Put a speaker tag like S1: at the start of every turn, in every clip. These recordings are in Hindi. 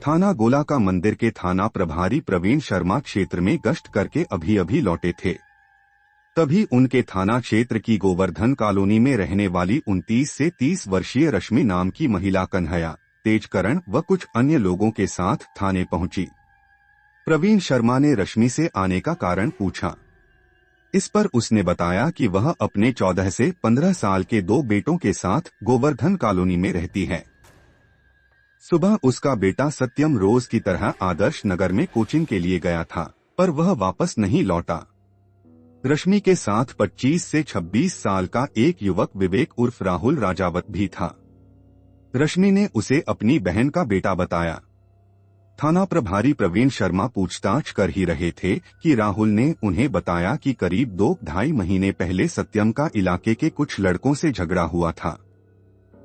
S1: थाना गोला का मंदिर के थाना प्रभारी प्रवीण शर्मा क्षेत्र में गश्त करके अभी अभी लौटे थे। तभी उनके थाना क्षेत्र की गोवर्धन कॉलोनी में रहने वाली 29 से 30 वर्षीय रश्मि नाम की महिला कन्हैया, तेजकरण व कुछ अन्य लोगों के साथ थाने पहुंची। प्रवीण शर्मा ने रश्मि से आने का कारण पूछा। इस पर उसने बताया कि वह अपने 14 से 15 साल के 2 बेटों के साथ गोवर्धन कॉलोनी में रहती है। सुबह उसका बेटा सत्यम रोज की तरह आदर्श नगर में कोचिंग के लिए गया था, पर वह वापस नहीं लौटा। रश्मि के साथ 25 से 26 साल का एक युवक विवेक उर्फ राहुल राजावत भी था। रश्मि ने उसे अपनी बहन का बेटा बताया। थाना प्रभारी प्रवीण शर्मा पूछताछ कर ही रहे थे कि राहुल ने उन्हें बताया कि करीब 2-2.5 महीने पहले सत्यम का इलाके के कुछ लड़कों से झगड़ा हुआ था।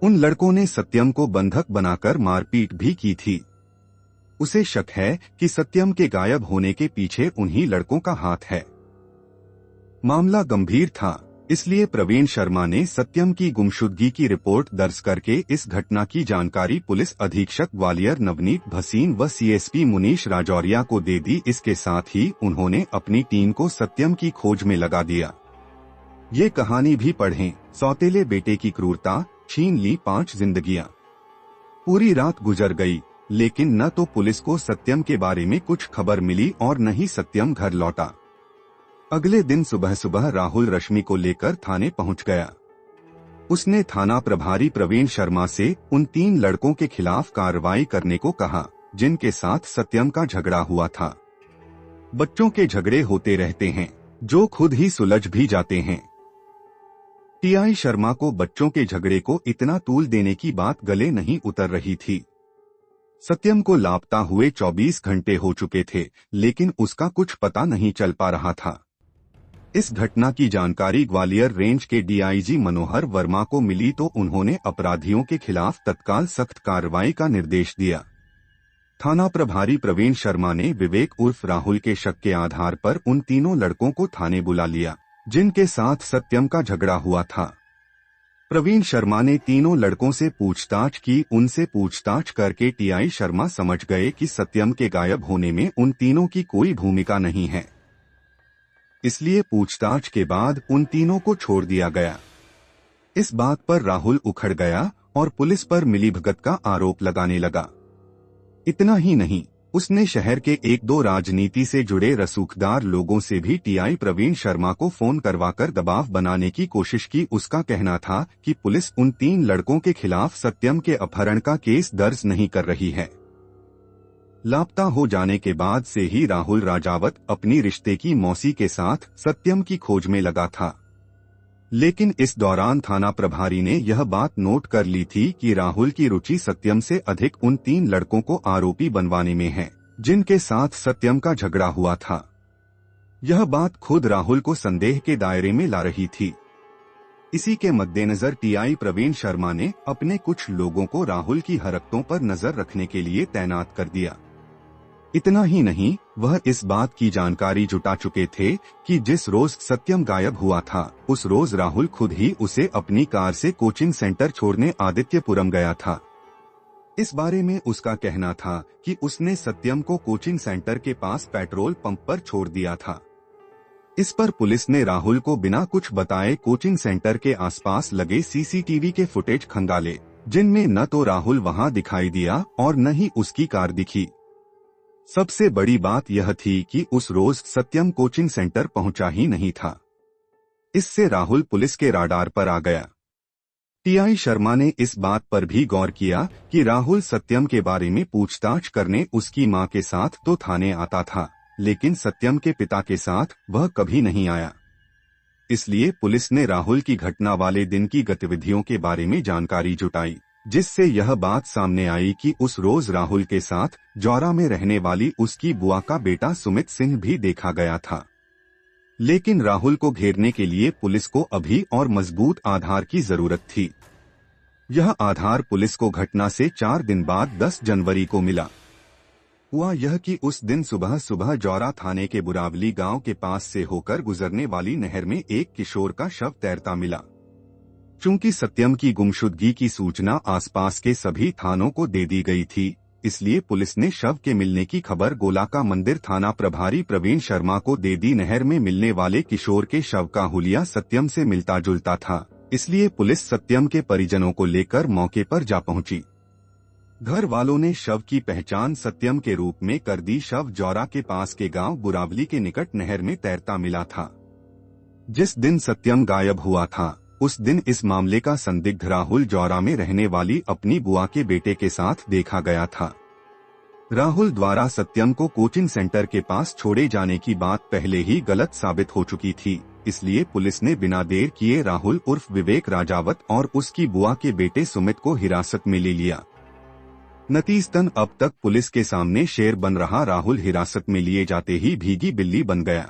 S1: उन लड़कों ने सत्यम को बंधक बनाकर मारपीट भी की थी। उसे शक है कि सत्यम के गायब होने के पीछे उन्हीं लड़कों का हाथ है। मामला गंभीर था, इसलिए प्रवीण शर्मा ने सत्यम की गुमशुदगी की रिपोर्ट दर्ज करके इस घटना की जानकारी पुलिस अधीक्षक ग्वालियर नवनीत भसीन व सीएसपी मुनीश राजौरिया को दे दी। इसके साथ ही उन्होंने अपनी टीम को सत्यम की खोज में लगा दिया। ये कहानी भी पढ़ें। सौतेले बेटे की क्रूरता, छीन ली 5 जिंदगियां। पूरी रात गुजर गई, लेकिन न तो पुलिस को सत्यम के बारे में कुछ खबर मिली और न ही सत्यम घर लौटा। अगले दिन सुबह सुबह राहुल रश्मि को लेकर थाने पहुंच गया। उसने थाना प्रभारी प्रवीण शर्मा से उन 3 लड़कों के खिलाफ कार्रवाई करने को कहा, जिनके साथ सत्यम का झगड़ा हुआ था। बच्चों के झगड़े होते रहते हैं, जो खुद ही सुलझ भी जाते हैं। टीआई शर्मा को बच्चों के झगड़े को इतना तूल देने की बात गले नहीं उतर रही थी। सत्यम को लापता हुए 24 घंटे हो चुके थे, लेकिन उसका कुछ पता नहीं चल पा रहा था। इस घटना की जानकारी ग्वालियर रेंज के डीआईजी मनोहर वर्मा को मिली तो उन्होंने अपराधियों के खिलाफ तत्काल सख्त कार्रवाई का निर्देश दिया। थाना प्रभारी प्रवीण शर्मा ने विवेक उर्फ राहुल के शक के आधार पर उन 3 लड़कों को थाने बुला लिया, जिनके साथ सत्यम का झगड़ा हुआ था। प्रवीण शर्मा ने 3 लड़कों से पूछताछ की। उनसे पूछताछ करके टीआई शर्मा समझ गए कि सत्यम के गायब होने में उन तीनों की कोई भूमिका नहीं है, इसलिए पूछताछ के बाद उन 3 को छोड़ दिया गया। इस बात पर राहुल उखड़ गया और पुलिस पर मिलीभगत का आरोप लगाने लगा। इतना ही नहीं, उसने शहर के 1-2 राजनीति से जुड़े रसूखदार लोगों से भी टीआई प्रवीण शर्मा को फोन करवाकर दबाव बनाने की कोशिश की। उसका कहना था कि पुलिस उन 3 लड़कों के खिलाफ सत्यम के अपहरण का केस दर्ज नहीं कर रही है। लापता हो जाने के बाद से ही राहुल राजावत अपनी रिश्ते की मौसी के साथ सत्यम की खोज में लगा था। लेकिन इस दौरान थाना प्रभारी ने यह बात नोट कर ली थी कि राहुल की रुचि सत्यम से अधिक उन 3 लड़कों को आरोपी बनवाने में है, जिनके साथ सत्यम का झगड़ा हुआ था। यह बात खुद राहुल को संदेह के दायरे में ला रही थी। इसी के मद्देनजर टीआई प्रवीण शर्मा ने अपने कुछ लोगों को राहुल की हरकतों पर नजर रखने के लिए तैनात कर दिया। इतना ही नहीं, वह इस बात की जानकारी जुटा चुके थे कि जिस रोज सत्यम गायब हुआ था, उस रोज राहुल खुद ही उसे अपनी कार से कोचिंग सेंटर छोड़ने आदित्यपुरम गया था। इस बारे में उसका कहना था कि उसने सत्यम को कोचिंग सेंटर के पास पेट्रोल पंप पर छोड़ दिया था। इस पर पुलिस ने राहुल को बिना कुछ बताए कोचिंग सेंटर के आसपास लगे सीसीटीवी के फुटेज खंगाले, जिनमें न तो राहुल वहां दिखाई दिया और न ही उसकी कार दिखी। सबसे बड़ी बात यह थी कि उस रोज सत्यम कोचिंग सेंटर पहुंचा ही नहीं था। इससे राहुल पुलिस के राडार पर आ गया। टीआई शर्मा ने इस बात पर भी गौर किया कि राहुल सत्यम के बारे में पूछताछ करने उसकी मां के साथ तो थाने आता था, लेकिन सत्यम के पिता के साथ वह कभी नहीं आया। इसलिए पुलिस ने राहुल की घटना वाले दिन की गतिविधियों के बारे में जानकारी जुटाई, जिससे यह बात सामने आई कि उस रोज राहुल के साथ जौरा में रहने वाली उसकी बुआ का बेटा सुमित सिंह भी देखा गया था। लेकिन राहुल को घेरने के लिए पुलिस को अभी और मजबूत आधार की जरूरत थी। यह आधार पुलिस को घटना से 4 दिन बाद 10 जनवरी को मिला। हुआ यह कि उस दिन सुबह सुबह जौरा थाने के बुरावली गांव के पास से होकर गुजरने वाली नहर में एक किशोर का शव तैरता मिला। चूंकि सत्यम की गुमशुदगी की सूचना आसपास के सभी थानों को दे दी गई थी, इसलिए पुलिस ने शव के मिलने की खबर गोलाका मंदिर थाना प्रभारी प्रवीण शर्मा को दे दी। नहर में मिलने वाले किशोर के शव का हुलिया सत्यम से मिलता जुलता था, इसलिए पुलिस सत्यम के परिजनों को लेकर मौके पर जा पहुंची। घर वालों ने शव की पहचान सत्यम के रूप में कर दी। शव जौरा के पास के गांव बुरावली के निकट नहर में तैरता मिला था। जिस दिन सत्यम गायब हुआ था उस दिन इस मामले का संदिग्ध राहुल जौरा में रहने वाली अपनी बुआ के बेटे के साथ देखा गया था। राहुल द्वारा सत्यम को कोचिंग सेंटर के पास छोड़े जाने की बात पहले ही गलत साबित हो चुकी थी, इसलिए पुलिस ने बिना देर किए राहुल उर्फ विवेक राजावत और उसकी बुआ के बेटे सुमित को हिरासत में ले लिया। नतीजतन अब तक पुलिस के सामने शेर बन रहा राहुल हिरासत में लिए जाते ही भीगी बिल्ली बन गया।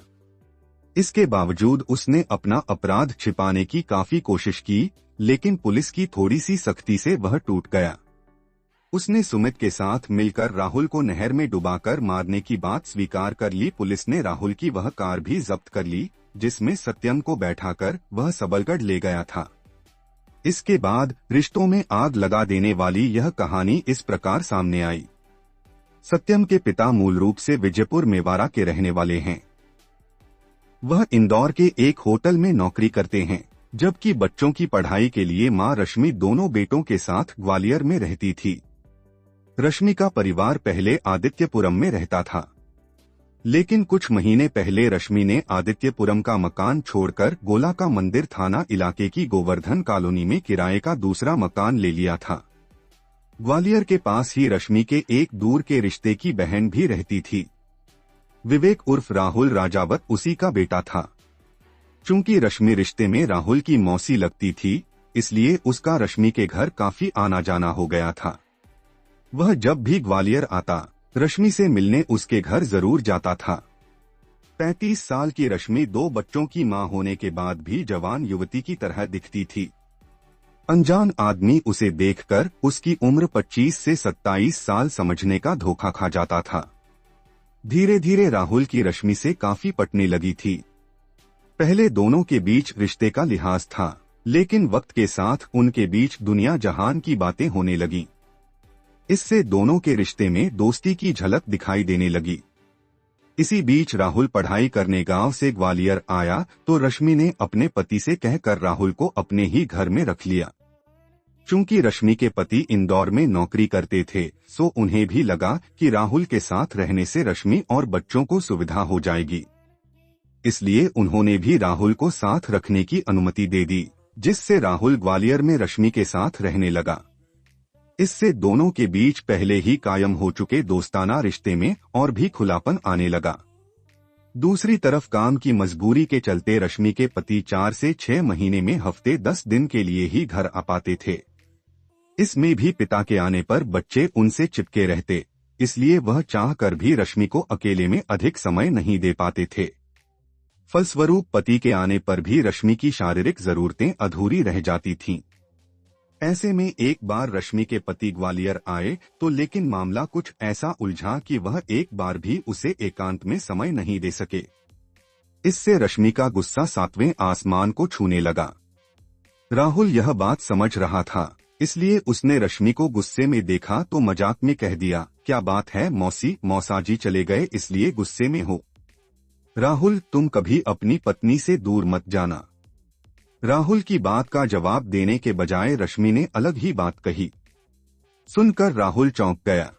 S1: इसके बावजूद उसने अपना अपराध छिपाने की काफी कोशिश की, लेकिन पुलिस की थोड़ी सी सख्ती से वह टूट गया। उसने सुमित के साथ मिलकर राहुल को नहर में डुबाकर मारने की बात स्वीकार कर ली। पुलिस ने राहुल की वह कार भी जब्त कर ली जिसमें सत्यम को बैठाकर वह सबलगढ़ ले गया था। इसके बाद रिश्तों में आग लगा देने वाली यह कहानी इस प्रकार सामने आई। सत्यम के पिता मूल रूप से विजयपुर मेवाड़ा के रहने वाले हैं। वह इंदौर के एक होटल में नौकरी करते हैं, जबकि बच्चों की पढ़ाई के लिए मां रश्मि दोनों बेटों के साथ ग्वालियर में रहती थी। रश्मि का परिवार पहले आदित्यपुरम में रहता था, लेकिन कुछ महीने पहले रश्मि ने आदित्यपुरम का मकान छोड़कर गोलाका मंदिर थाना इलाके की गोवर्धन कॉलोनी में किराए का दूसरा मकान ले लिया था। ग्वालियर के पास ही रश्मि के एक दूर के रिश्ते की बहन भी रहती थी। विवेक उर्फ राहुल राजावत उसी का बेटा था। चूंकि रश्मि रिश्ते में राहुल की मौसी लगती थी, इसलिए उसका रश्मि के घर काफी आना जाना हो गया था। वह जब भी ग्वालियर आता रश्मि से मिलने उसके घर जरूर जाता था। 35 साल की रश्मि 2 बच्चों की मां होने के बाद भी जवान युवती की तरह दिखती थी। अनजान आदमी उसे देखकर उसकी उम्र 25 से 27 साल समझने का धोखा खा जाता था। धीरे धीरे राहुल की रश्मि से काफी पटने लगी थी। पहले दोनों के बीच रिश्ते का लिहाज था, लेकिन वक्त के साथ उनके बीच दुनिया जहान की बातें होने लगी। इससे दोनों के रिश्ते में दोस्ती की झलक दिखाई देने लगी। इसी बीच राहुल पढ़ाई करने गांव से ग्वालियर आया तो रश्मि ने अपने पति से कहकर राहुल को अपने ही घर में रख लिया। चूंकि रश्मि के पति इंदौर में नौकरी करते थे, सो उन्हें भी लगा कि राहुल के साथ रहने से रश्मि और बच्चों को सुविधा हो जाएगी, इसलिए उन्होंने भी राहुल को साथ रखने की अनुमति दे दी, जिससे राहुल ग्वालियर में रश्मि के साथ रहने लगा। इससे दोनों के बीच पहले ही कायम हो चुके दोस्ताना रिश्ते में और भी खुलापन आने लगा। दूसरी तरफ काम की मजबूरी के चलते रश्मि के पति 4 से 6 महीने में हफ्ते 10 दिन के लिए ही घर आ पाते थे। इसमें भी पिता के आने पर बच्चे उनसे चिपके रहते, इसलिए वह चाहकर भी रश्मि को अकेले में अधिक समय नहीं दे पाते थे। फलस्वरूप पति के आने पर भी रश्मि की शारीरिक जरूरतें अधूरी रह जाती थीं। ऐसे में एक बार रश्मि के पति ग्वालियर आए तो लेकिन मामला कुछ ऐसा उलझा कि वह एक बार भी उसे एकांत में समय नहीं दे सके। इससे रश्मि का गुस्सा 7वें आसमान को छूने लगा। राहुल यह बात समझ रहा था, इसलिए उसने रश्मि को गुस्से में देखा तो मजाक में कह दिया, क्या बात है मौसी, मौसाजी चले गए इसलिए गुस्से में हो? राहुल, तुम कभी अपनी पत्नी से दूर मत जाना। राहुल की बात का जवाब देने के बजाय रश्मि ने अलग ही बात कही। सुनकर राहुल चौंक गया।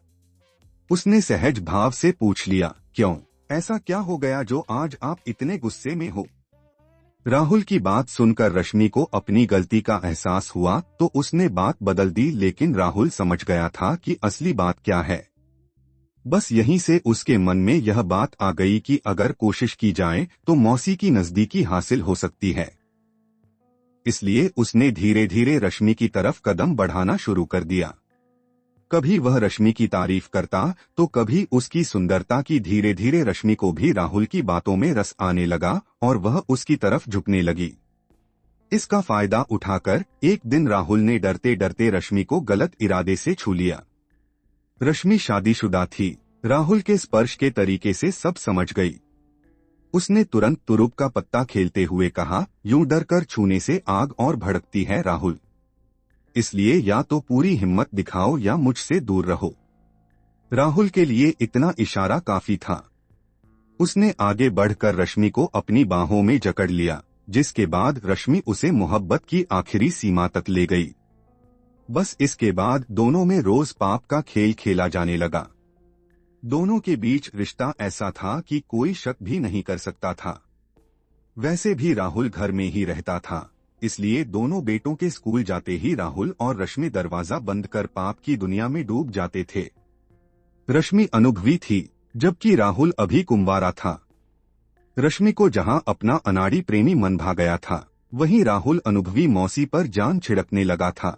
S1: उसने सहज भाव से पूछ लिया, क्यों, ऐसा क्या हो गया जो आज आप इतने गुस्से में हो? राहुल की बात सुनकर रश्मि को अपनी गलती का एहसास हुआ तो उसने बात बदल दी, लेकिन राहुल समझ गया था कि असली बात क्या है। बस यहीं से उसके मन में यह बात आ गई कि अगर कोशिश की जाए तो मौसी की नजदीकी हासिल हो सकती है। इसलिए उसने धीरे धीरे रश्मि की तरफ कदम बढ़ाना शुरू कर दिया। कभी वह रश्मि की तारीफ करता तो कभी उसकी सुंदरता की। धीरे धीरे रश्मि को भी राहुल की बातों में रस आने लगा और वह उसकी तरफ झुकने लगी। इसका फायदा उठाकर एक दिन राहुल ने डरते डरते रश्मि को गलत इरादे से छू लिया। रश्मि शादीशुदा थी, राहुल के स्पर्श के तरीके से सब समझ गई। उसने तुरंत तुरुप का पत्ता खेलते हुए कहा, यूं डर कर छूने से आग और भड़कती है राहुल, इसलिए या तो पूरी हिम्मत दिखाओ या मुझसे दूर रहो। राहुल के लिए इतना इशारा काफी था। उसने आगे बढ़कर रश्मि को अपनी बाहों में जकड़ लिया, जिसके बाद रश्मि उसे मोहब्बत की आखिरी सीमा तक ले गई। बस इसके बाद दोनों में रोज पाप का खेल खेला जाने लगा। दोनों के बीच रिश्ता ऐसा था कि कोई शक भी नहीं कर सकता था। वैसे भी राहुल घर में ही रहता था, इसलिए दोनों बेटों के स्कूल जाते ही राहुल और रश्मि दरवाजा बंद कर पाप की दुनिया में डूब जाते थे। रश्मि अनुभवी थी, जबकि राहुल अभी कुंवारा था। रश्मि को जहां अपना अनाड़ी प्रेमी मन भा गया था, वहीं राहुल अनुभवी मौसी पर जान छिड़कने लगा था।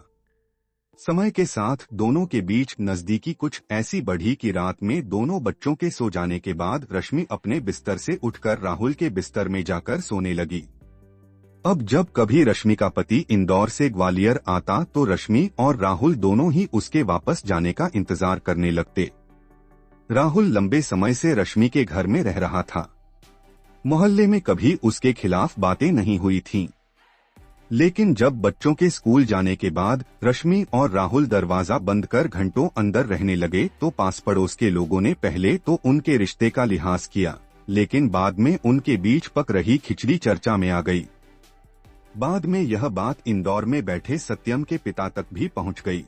S1: समय के साथ दोनों के बीच नजदीकी कुछ ऐसी बढ़ी कि रात में दोनों बच्चों के सो जाने के बाद रश्मि अपने बिस्तर से उठकर राहुल के बिस्तर में जाकर सोने लगी। अब जब कभी रश्मि का पति इंदौर से ग्वालियर आता तो रश्मि और राहुल दोनों ही उसके वापस जाने का इंतजार करने लगते। राहुल लंबे समय से रश्मि के घर में रह रहा था। मोहल्ले में कभी उसके खिलाफ बातें नहीं हुई थीं। लेकिन जब बच्चों के स्कूल जाने के बाद रश्मि और राहुल दरवाजा बंद कर घंटों अंदर रहने लगे तो पास पड़ोस के लोगों ने पहले तो उनके रिश्ते का लिहाज किया, लेकिन बाद में उनके बीच पक रही खिचड़ी चर्चा में आ गई। बाद में यह बात इंदौर में बैठे सत्यम के पिता तक भी पहुंच गई।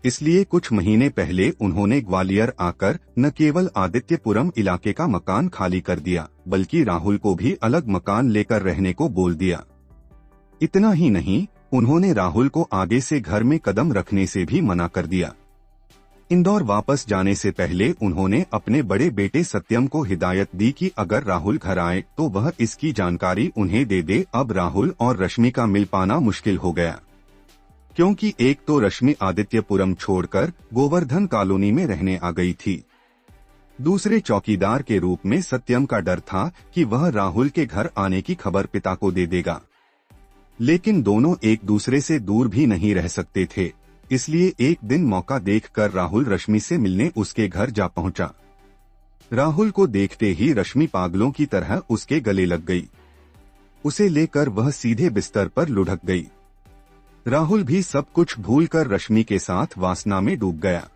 S1: इसलिए कुछ महीने पहले उन्होंने ग्वालियर आकर न केवल आदित्यपुरम इलाके का मकान खाली कर दिया, बल्कि राहुल को भी अलग मकान लेकर रहने को बोल दिया। इतना ही नहीं, उन्होंने राहुल को आगे से घर में कदम रखने से भी मना कर दिया। इंदौर वापस जाने से पहले उन्होंने अपने बड़े बेटे सत्यम को हिदायत दी कि अगर राहुल घर आए तो वह इसकी जानकारी उन्हें दे दे। अब राहुल और रश्मि का मिल पाना मुश्किल हो गया, क्योंकि एक तो रश्मि आदित्यपुरम छोड़कर गोवर्धन कॉलोनी में रहने आ गई थी। दूसरे चौकीदार के रूप में सत्यम का डर था कि वह राहुल के घर आने की खबर पिता को दे देगा। लेकिन दोनों एक दूसरे से दूर भी नहीं रह सकते थे, इसलिए एक दिन मौका देखकर राहुल रश्मि से मिलने उसके घर जा पहुंचा। राहुल को देखते ही रश्मि पागलों की तरह उसके गले लग गई। उसे लेकर वह सीधे बिस्तर पर लुढ़क गई। राहुल भी सब कुछ भूलकर रश्मि के साथ वासना में डूब गया।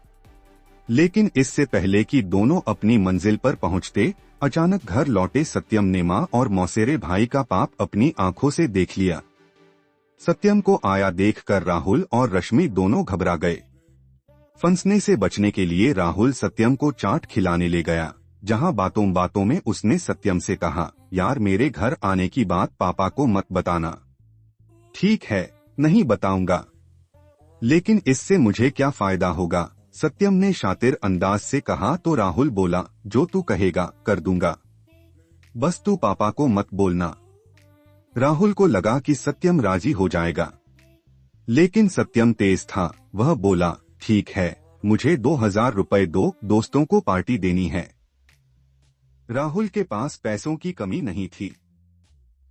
S1: लेकिन इससे पहले कि दोनों अपनी मंजिल पर पहुंचते, अचानक घर लौटे सत्यम ने मां और मौसेरे भाई का पाप अपनी आंखों से देख लिया। सत्यम को आया देखकर राहुल और रश्मि दोनों घबरा गए। फंसने से बचने के लिए राहुल सत्यम को चाट खिलाने ले गया, जहां बातों बातों में उसने सत्यम से कहा, यार मेरे घर आने की बात पापा को मत बताना। ठीक है, नहीं बताऊंगा, लेकिन इससे मुझे क्या फायदा होगा, सत्यम ने शातिर अंदाज से कहा। तो राहुल बोला, जो तू कहेगा कर दूंगा, बस तू पापा को मत बोलना। राहुल को लगा कि सत्यम राजी हो जाएगा, लेकिन सत्यम तेज था। वह बोला, ठीक है, मुझे 2000 रुपए दो, दोस्तों को पार्टी देनी है। राहुल के पास पैसों की कमी नहीं थी।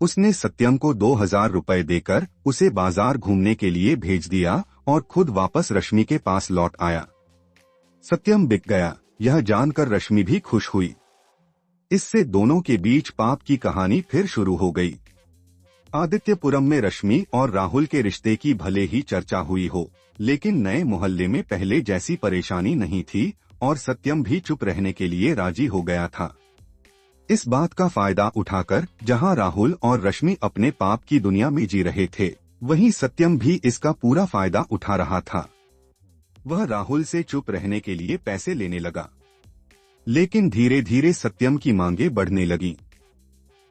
S1: उसने सत्यम को 2000 रुपए देकर उसे बाजार घूमने के लिए भेज दिया और खुद वापस रश्मि के पास लौट आया। सत्यम बिक गया, यह जानकर रश्मि भी खुश हुई। इससे दोनों के बीच पाप की कहानी फिर शुरू हो गई। आदित्यपुरम में रश्मि और राहुल के रिश्ते की भले ही चर्चा हुई हो, लेकिन नए मोहल्ले में पहले जैसी परेशानी नहीं थी और सत्यम भी चुप रहने के लिए राजी हो गया था। इस बात का फायदा उठाकर जहां राहुल और रश्मि अपने पाप की दुनिया में जी रहे थे, वहीं सत्यम भी इसका पूरा फायदा उठा रहा था। वह राहुल से चुप रहने के लिए पैसे लेने लगा, लेकिन धीरे धीरे सत्यम की मांगे बढ़ने लगीं।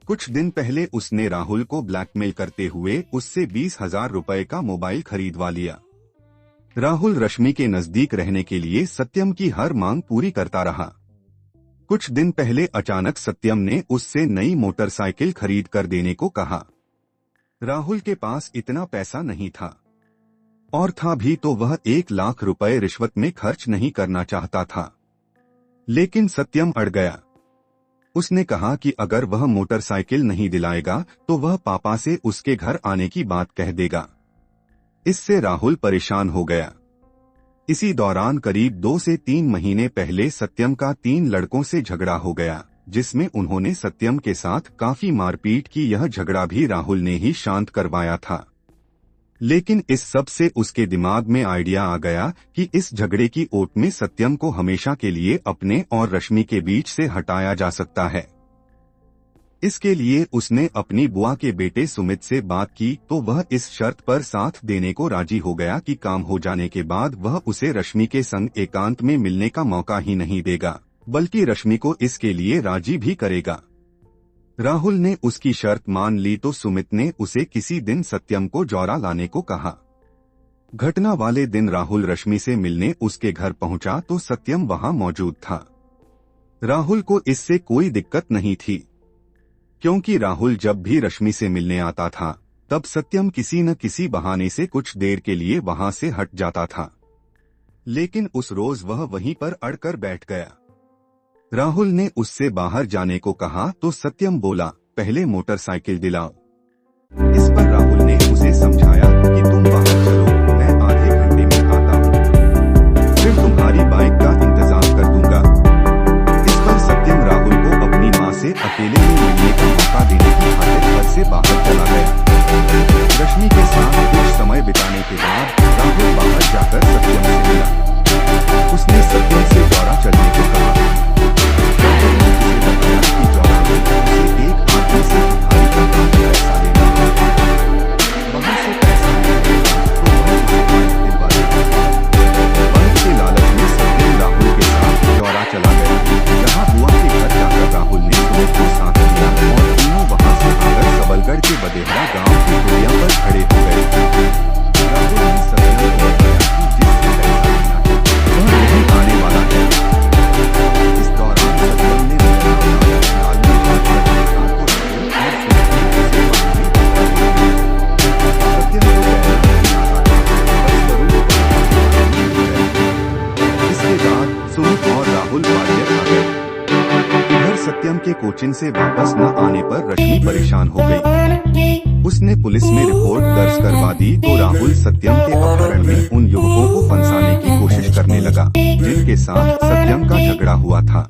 S1: कुछ दिन पहले उसने राहुल को ब्लैकमेल करते हुए उससे 20,000 रुपए का मोबाइल खरीदवा लिया। राहुल रश्मि के नजदीक रहने के लिए सत्यम की हर मांग पूरी करता रहा। कुछ दिन पहले अचानक सत्यम ने उससे नई मोटरसाइकिल खरीद कर देने को कहा। राहुल के पास इतना पैसा नहीं था, और था भी तो वह 1 लाख रुपए रिश्वत में खर्च नहीं करना चाहता था। लेकिन सत्यम अड़ गया। उसने कहा कि अगर वह मोटरसाइकिल नहीं दिलाएगा तो वह पापा से उसके घर आने की बात कह देगा। इससे राहुल परेशान हो गया। इसी दौरान करीब 2 से 3 महीने पहले सत्यम का 3 लड़कों से झगड़ा हो गया, जिसमें उन्होंने सत्यम के साथ काफी मारपीट की। यह झगड़ा भी राहुल ने ही शांत करवाया था। लेकिन इस सब से उसके दिमाग में आइडिया आ गया कि इस झगड़े की ओट में सत्यम को हमेशा के लिए अपने और रश्मि के बीच से हटाया जा सकता है। इसके लिए उसने अपनी बुआ के बेटे सुमित से बात की तो वह इस शर्त पर साथ देने को राजी हो गया कि काम हो जाने के बाद वह उसे रश्मि के संग एकांत में मिलने का मौका ही नहीं देगा, बल्कि रश्मि को इसके लिए राजी भी करेगा। राहुल ने उसकी शर्त मान ली तो सुमित ने उसे किसी दिन सत्यम को जौरा लाने को कहा। घटना वाले दिन राहुल रश्मि से मिलने उसके घर पहुंचा तो सत्यम वहां मौजूद था। राहुल को इससे कोई दिक्कत नहीं थी, क्योंकि राहुल जब भी रश्मि से मिलने आता था तब सत्यम किसी न किसी बहाने से कुछ देर के लिए वहां से हट जाता था, लेकिन उस रोज वह वहीं पर अड़कर बैठ गया। राहुल ने उससे बाहर जाने को कहा तो सत्यम बोला, पहले मोटरसाइकिल दिलाओ। इस पर राहुल ने उसे समझाया कि तुम बाहर चलो, मैं आधे घंटे में आता हूँ, फिर तुम्हारी बाइक का इंतजाम कर दूंगा। इस पर सत्यम राहुल को अपनी माँ से अकेले में मिलने का मौका देने की खातिर घर से बाहर चला गया। रश्मि के साथ कुछ समय बिताने के बाद राहुल बाहर जाकर सत्यम से मिला। उसने सत्यम से जौरा चलने को कहा। सत्यम के कोचिंग से वापस न आने पर रश्मि परेशान हो गई। उसने पुलिस में रिपोर्ट दर्ज करवा दी तो राहुल सत्यम के अपहरण में उन युवकों को फंसाने की कोशिश करने लगा जिनके साथ सत्यम का झगड़ा हुआ था।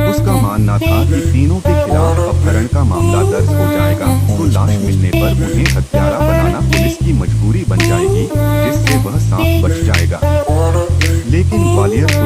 S1: उसका मानना था कि तीनों के खिलाफ अपहरण का मामला दर्ज हो जाएगा तो लाश मिलने पर उन्हें हत्यारा बनाना पुलिस की मजबूरी बन जाएगी, जिससे वह सांप बच जाएगा। लेकिन ग्वालियर